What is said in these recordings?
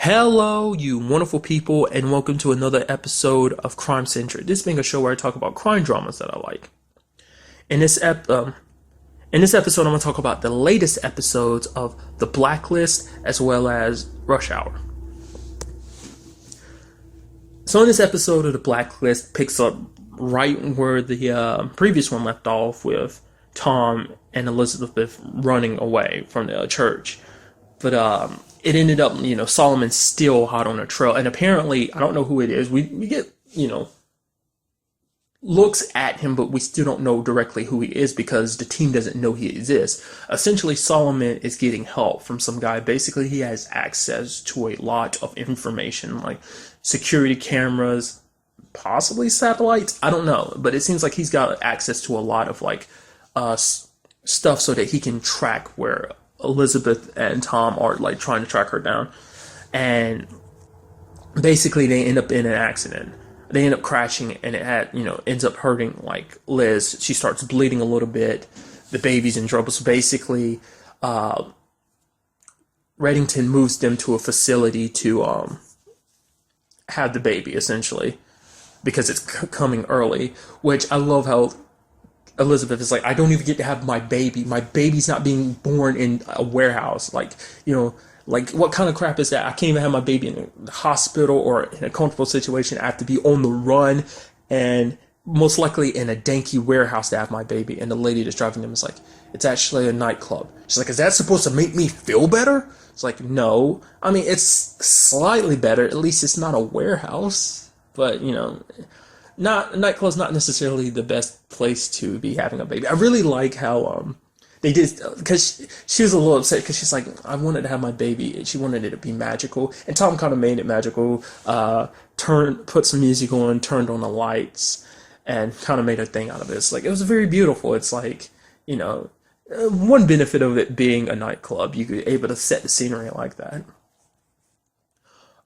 Hello, you wonderful people, and welcome to another episode of Crime Centric. This being a show where I talk about crime dramas that I like. In this episode, I'm going to talk about the latest episodes of The Blacklist as well as Rush Hour. So in this episode of The Blacklist picks up right where the previous one left off, with Tom and Elizabeth running away from the church. But it ended up, Solomon's still hot on the trail. And apparently, I don't know who it is. We get, looks at him, but we still don't know directly who he is because the team doesn't know he exists. Essentially, Solomon is getting help from some guy. Basically, he has access to a lot of information, like security cameras, possibly satellites. I don't know. But it seems like he's got access to a lot of, stuff so that he can track where Elizabeth and Tom are trying to track her down. And basically they end up in an accident. They end up crashing, and it ends up hurting Liz. She starts bleeding a little bit. The baby's in trouble. So basically Reddington moves them to a facility to have the baby, essentially, because it's coming early. Which I love how Elizabeth is like, I don't even get to have my baby. My baby's not being born in a warehouse. What kind of crap is that? I can't even have my baby in a hospital or in a comfortable situation. I have to be on the run and most likely in a danky warehouse to have my baby. And the lady that's driving them is like, it's actually a nightclub. She's like, is that supposed to make me feel better? It's like, no. I mean, it's slightly better. At least it's not a warehouse. But, not nightclub's not necessarily the best place to be having a baby. I really like how they did, because she was a little upset because she's like, I wanted to have my baby. She wanted it to be magical, and Tom kind of made it magical. Put some music on, turned on the lights, and kind of made a thing out of it. It's like, it was very beautiful. It's like, one benefit of it being a nightclub, you could be able to set the scenery like that.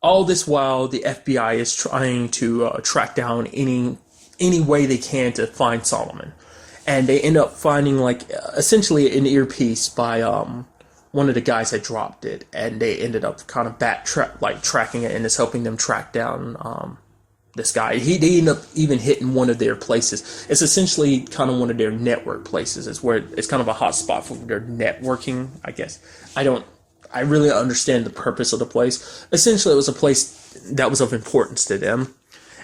All this while, the FBI is trying to track down any way they can to find Solomon. And they end up finding, essentially an earpiece by one of the guys that dropped it. And they ended up kind of tracking it, and it's helping them track down this guy. They end up even hitting one of their places. It's essentially kind of one of their network places. It's where it's kind of a hot spot for their networking, I guess. I really understand the purpose of the place. Essentially, it was a place that was of importance to them.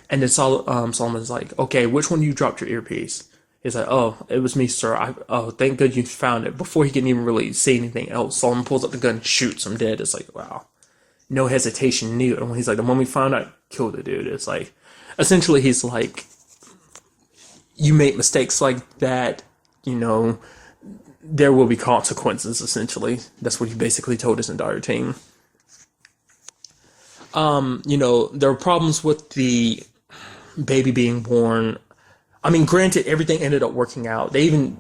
And then Solomon's like, okay, which one you dropped your earpiece? He's like, oh, it was me, sir. Thank God you found it. Before he can even really say anything else, Solomon pulls up the gun and shoots him dead. It's like, wow. No hesitation needed. And he's like, the moment we found out, killed the dude. It's like, essentially, he's like, you make mistakes like that, there will be consequences, essentially. That's what he basically told his entire team. There are problems with the baby being born. I mean, granted, everything ended up working out. They even,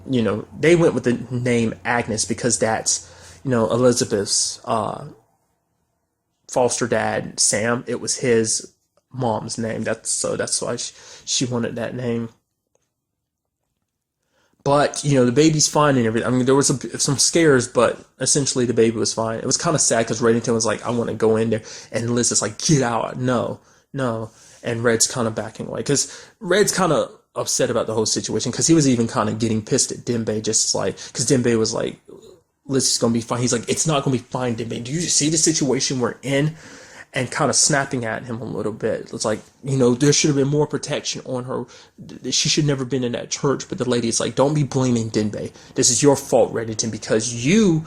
they went with the name Agnes because that's, Elizabeth's foster dad, Sam. It was his mom's name. That's why she wanted that name. But, the baby's fine and everything. I mean, there was some scares, but essentially the baby was fine. It was kind of sad because Reddington was like, I want to go in there. And Liz is like, get out. No. And Red's kind of backing away. Because Red's kind of upset about the whole situation. Because he was even kind of getting pissed at Dembe. Because Dembe was like, Liz is going to be fine. He's like, it's not going to be fine, Dembe. Do you see the situation we're in? And kind of snapping at him a little bit. It's like, there should have been more protection on her. She should never have been in that church. But the lady is like, don't be blaming Dembe. This is your fault, Reddington, because you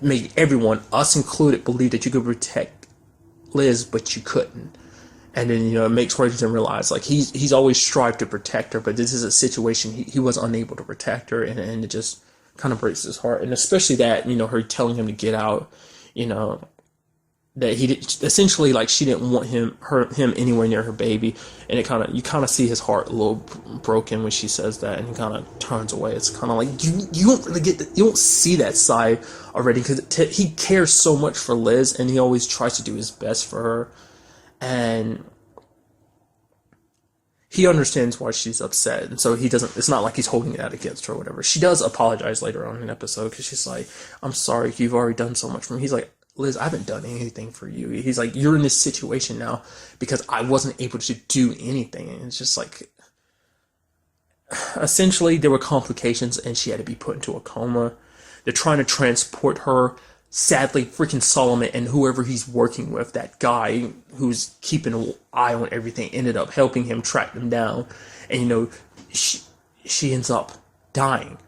made everyone, us included, believe that you could protect Liz, but you couldn't. And then, it makes Reddington realize, he's always strived to protect her, but this is a situation he was unable to protect her, and it just kind of breaks his heart. And especially that, her telling him to get out, that he did, essentially, she didn't want him anywhere near her baby, and you kind of see his heart a little broken when she says that, and he kind of turns away. It's kind of like you don't really you don't see that side already, because he cares so much for Liz, and he always tries to do his best for her, and he understands why she's upset, and so he doesn't. It's not like he's holding it out against her or whatever. She does apologize later on in the episode because she's like, "I'm sorry, you've already done so much for me." He's like, Liz, I haven't done anything for you. He's like, you're in this situation now because I wasn't able to do anything. And it's just like, essentially, there were complications and she had to be put into a coma. They're trying to transport her. Sadly, freaking Solomon and whoever he's working with, that guy who's keeping an eye on everything, ended up helping him track them down. And, she ends up dying.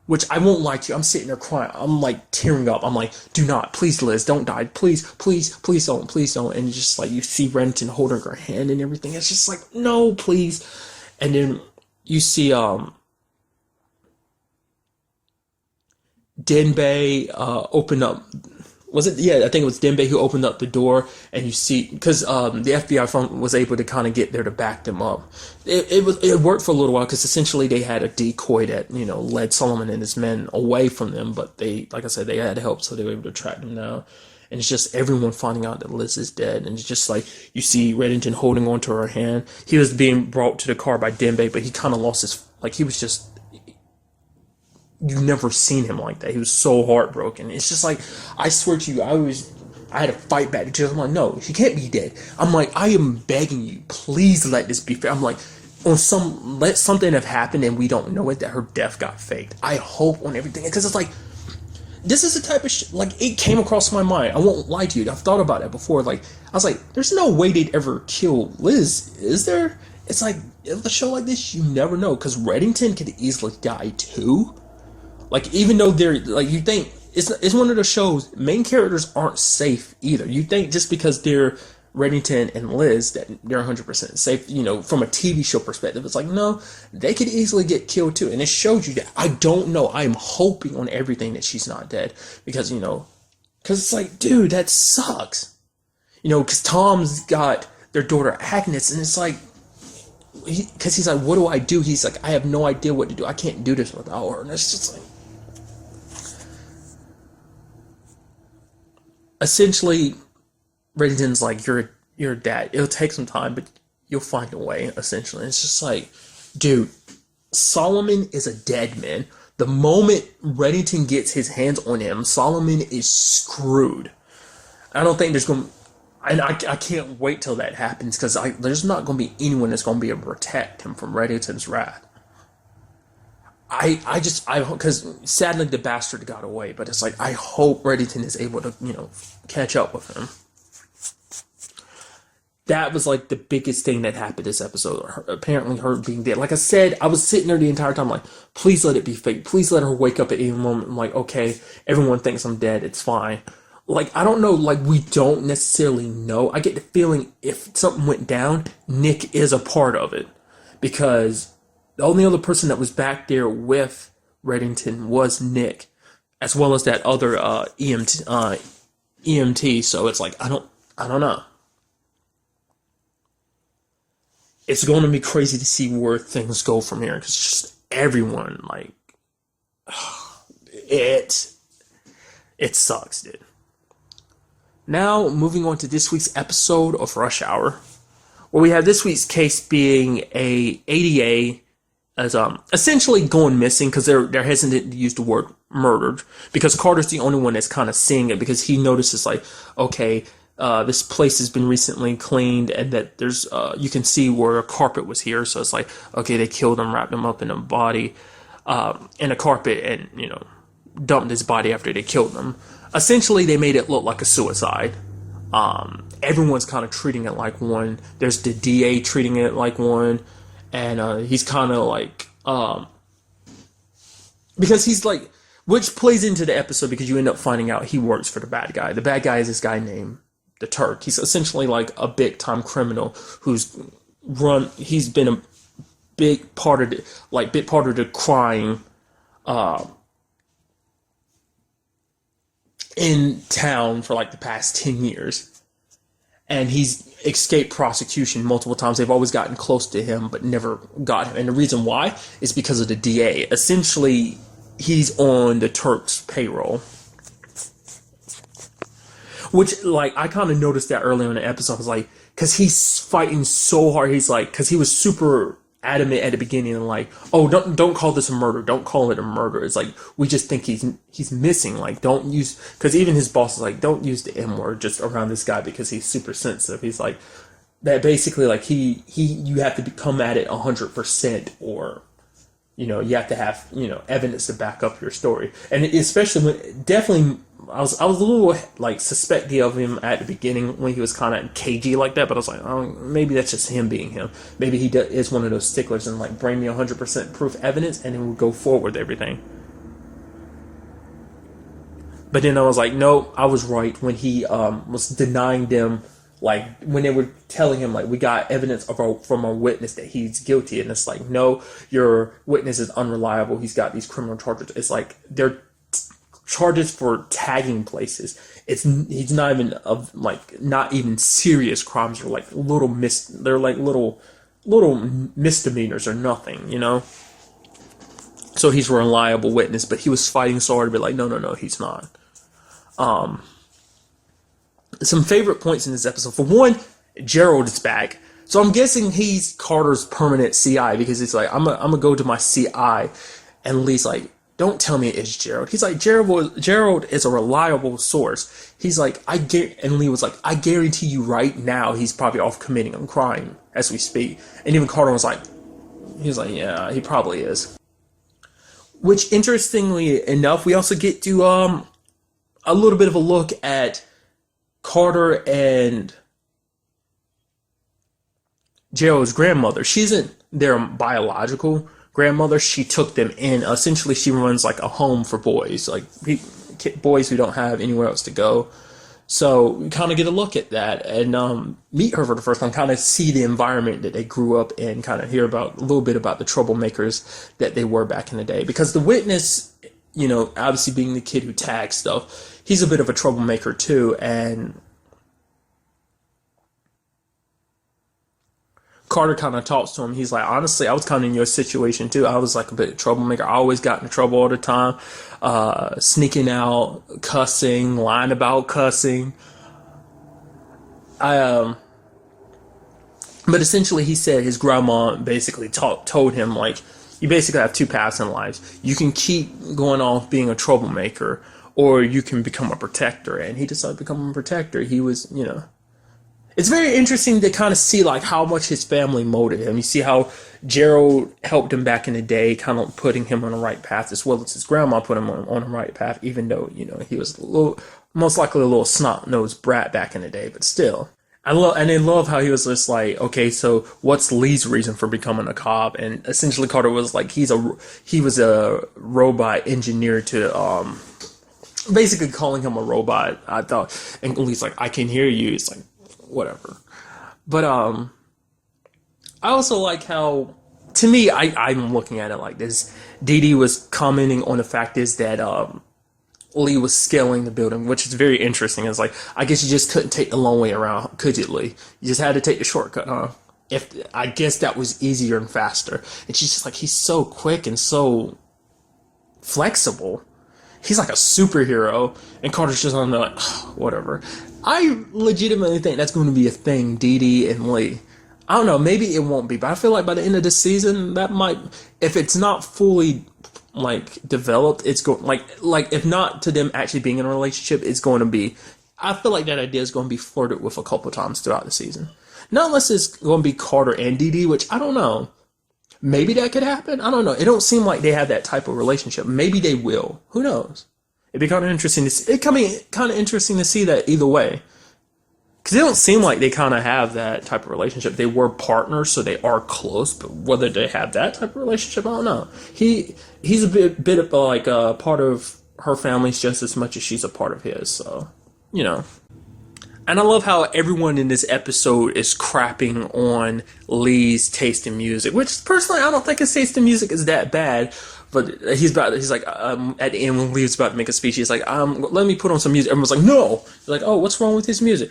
Which I won't lie to you, I'm sitting there crying. I'm like tearing up. I'm like, do not, please, Liz, don't die. Please, please, please don't, please don't. And just like you see Renton holding her hand and everything. It's just like, no, please. And then you see Denbei open up. Was it? Yeah, I think it was Denbei who opened up the door, and you see, because the FBI phone was able to kind of get there to back them up. It worked for a little while because essentially they had a decoy that led Solomon and his men away from them, but they, like I said, they had help, so they were able to track them down. And it's just everyone finding out that Liz is dead, and it's just like you see Reddington holding onto her hand. He was being brought to the car by Denbei, but he kind of lost his, like, he was just. You've never seen him like that. He was so heartbroken. It's just like, I swear to you, I had to fight back to I'm like, no, she can't be dead. I'm like, I am begging you, please let this be fair. I'm like, let something have happened and we don't know it, that her death got faked. I hope on everything, because it's like, this is the type of like, it came across my mind. I won't lie to you. I've thought about it before. Like, I was like, there's no way they'd ever kill Liz, is there? It's like, with a show like this, you never know, because Reddington could easily die too. Like, even though they're, like, you think, it's one of the shows, main characters aren't safe either. You think just because they're Reddington and Liz that they're 100% safe, from a TV show perspective. It's like, no, they could easily get killed too. And it showed you that. I don't know. I am hoping on everything that she's not dead. Because, because it's like, dude, that sucks. Because Tom's got their daughter Agnes, and it's like, because he's like, what do I do? He's like, I have no idea what to do. I can't do this without her. And it's just like, essentially, Reddington's like, you're a dad. It'll take some time, but you'll find a way, essentially. It's just like, dude, Solomon is a dead man. The moment Reddington gets his hands on him, Solomon is screwed. I don't think there's going to... And I can't wait till that happens, because there's not going to be anyone that's going to be able to protect him from Reddington's wrath. Because sadly the bastard got away, but it's like, I hope Reddington is able to, catch up with him. That was like the biggest thing that happened this episode. Apparently her being dead. Like I said, I was sitting there the entire time like, please let it be fake. Please let her wake up at any moment. I'm like, okay, everyone thinks I'm dead. It's fine. Like, I don't know, like, we don't necessarily know. I get the feeling if something went down, Nick is a part of it. Because the only other person that was back there with Reddington was Nick, as well as that other EMT. So it's like, I don't know. It's going to be crazy to see where things go from here, because just everyone, like, it sucks, dude. Now, moving on to this week's episode of Rush Hour, where we have this week's case being a ADA as essentially going missing, because they're hesitant to use the word murdered, because Carter's the only one that's kind of seeing it, because he notices like, okay, this place has been recently cleaned, and that there's you can see where a carpet was here, so it's like, okay, they killed him, wrapped him up in a body in a carpet, and dumped his body after they killed him. Essentially, they made it look like a suicide. Everyone's kind of treating it like one. There's the DA treating it like one. And he's kind of like... because he's like... Which plays into the episode, because you end up finding out he works for the bad guy. The bad guy is this guy named the Turk. He's essentially like a big-time criminal who's run... He's been a big part of the crime... in town for like the past 10 years. And he's escaped prosecution multiple times. They've always gotten close to him, but never got him. And the reason why is because of the DA. Essentially, he's on the Turk's payroll. Which, like, I kind of noticed that earlier in the episode. I was like, because he's fighting so hard. He's like, because he was super adamant at the beginning, like, oh, don't call this a murder, don't call it a murder. It's like, we just think he's missing. Like, don't use, because even his boss is like, don't use the M word just around this guy because he's super sensitive. He's like, that basically, like, you have to come at it 100%, or you have to have evidence to back up your story. And especially when, definitely, I was a little like suspecty of him at the beginning when he was kind of cagey like that, but I was like, oh, maybe that's just him being him. Maybe he is one of those sticklers and like, bring me 100% proof evidence and then we'll go forward with everything. But then I was like, no, I was right when he was denying them, like when they were telling him, like, we got evidence from a witness that he's guilty, and it's like, no, your witness is unreliable, he's got these criminal charges. It's like, they're charges for tagging places. He's not even of like, not even serious crimes, or like they're like little misdemeanors or nothing, So he's a reliable witness, but he was fighting so hard to be like, no, he's not. Some favorite points in this episode. For one, Gerald is back. So I'm guessing he's Carter's permanent CI, because it's like, I'm gonna go to my CI, and Lee's like, don't tell me it's Gerald. He's like, Gerald is a reliable source. He's like, and Lee was like, I guarantee you right now he's probably off committing a crime as we speak. And even Carter was like, yeah, he probably is. Which, interestingly enough, we also get to a little bit of a look at Carter and Gerald's grandmother. She isn't their biological grandmother. She took them in. Essentially, she runs like a home for boys, like boys who don't have anywhere else to go. So we kind of get a look at that and meet her for the first time, kind of see the environment that they grew up in, kind of hear about a little bit about the troublemakers that they were back in the day. Because the witness, obviously being the kid who tags stuff, he's a bit of a troublemaker too. And Carter kind of talks to him. He's like, honestly, I was kind of in your situation too. I was like a bit of troublemaker. I always got in trouble all the time. Sneaking out, cussing, lying about cussing. But essentially he said his grandma basically told him, like, you basically have two paths in life. You can keep going off being a troublemaker, or you can become a protector. And he decided to become a protector. He was, It's very interesting to kind of see like how much his family molded him. You see how Gerald helped him back in the day, kind of putting him on the right path, as well as his grandma put him on the right path, even though, he was most likely a little snot-nosed brat back in the day, but still. I love how he was just like, okay, so what's Lee's reason for becoming a cop? And essentially Carter was like, he was a robot engineer to, basically calling him a robot, I thought. And Lee's like, I can hear you. It's like, whatever. But I also like how, to me, I'm looking at it like this. Dee Dee was commenting on the fact is that Lee was scaling the building, which is very interesting. It's like, I guess you just couldn't take the long way around, could you, Lee? You just had to take the shortcut, huh? I guess that was easier and faster. And she's just like, he's so quick and so flexible. He's like a superhero. And Carter's just on there like, whatever. I legitimately think that's going to be a thing, Dee Dee and Lee. I don't know, maybe it won't be, but I feel like by the end of the season, that might, if it's not fully like developed, it's going like if not to them actually being in a relationship, it's going to be. I feel like that idea is going to be flirted with a couple times throughout the season. Not unless it's going to be Carter and Dee Dee, which I don't know. Maybe that could happen. I don't know. It don't seem like they have that type of relationship. Maybe they will. Who knows? It'd be kind of interesting to see. Kind of interesting to see that either way. Because it don't seem like they kind of have that type of relationship. They were partners, so they are close. But whether they have that type of relationship, I don't know. He's a bit of like a part of her family's just as much as she's a part of his. So, And I love how everyone in this episode is crapping on Lee's taste in music, which personally I don't think his taste in music is that bad. But he's like, at the end when Lee's about to make a speech, he's like, let me put on some music. Everyone's like, no. He's like, oh, what's wrong with his music?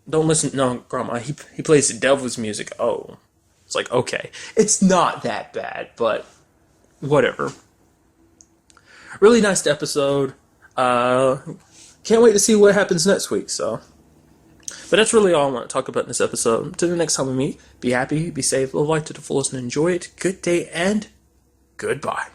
Don't listen. No, Grandma, he plays the devil's music. Oh. It's like, okay. It's not that bad, but whatever. Really nice episode. Can't wait to see what happens next week, so. But that's really all I want to talk about in this episode. Until the next time we meet, be happy, be safe, live life to the fullest, and enjoy it. Good day and goodbye.